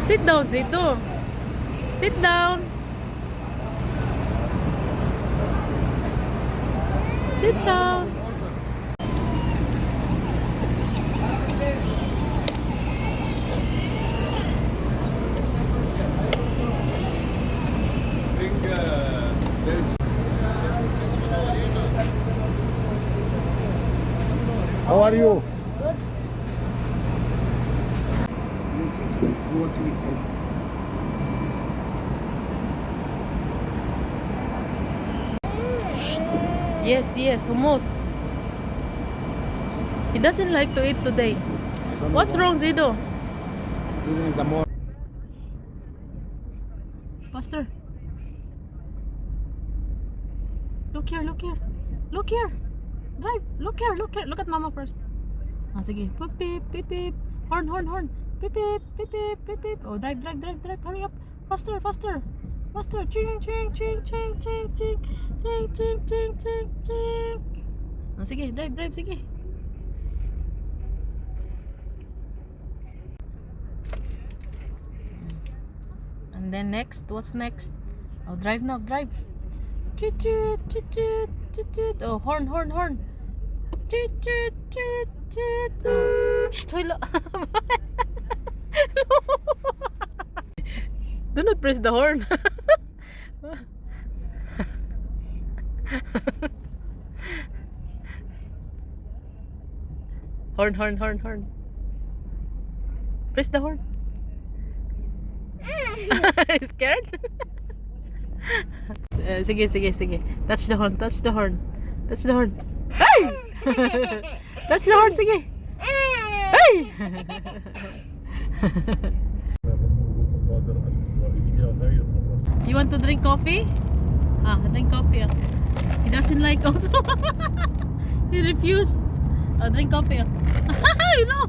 Sit down, Zito. Sit down. Sit down. How are you? Good. You want to eat eggs? Yes, yes, hummus. He doesn't like to eat today. I don't know What's why. wrong, Zido? Even in the morning. Faster. Look here, look here. Look here. Drive. Look here, look here. Look at mama first. Ah, sige. Beep, beep, beep, beep. Horn, horn, horn. Beep, beep, beep, beep, beep, beep. Oh, drive, drive, drive, drive. Hurry up. Faster, faster. Faster. Ching, ching, ching, ching, ching, ching. Ching, ching, ching, ching, ching. Ah, sige, drive, drive, sige. And then next, what's next? Oh, drive now, drive. Toot, toot, toot, toot, toot, toot. Oh, horn, horn, horn. Toot, toot, toot, toot. Oh. Shh, toilet. Do not press the horn. Horn, horn, horn, horn. Press the horn. Scared? Sige, sige, sige. Touch the horn, touch the horn. Touch the horn. Hey! Touch the horn, sige. Hey! You want to drink coffee? Ah, drink coffee. Ah. He doesn't like also. He refused. Drink coffee. Ah. You know.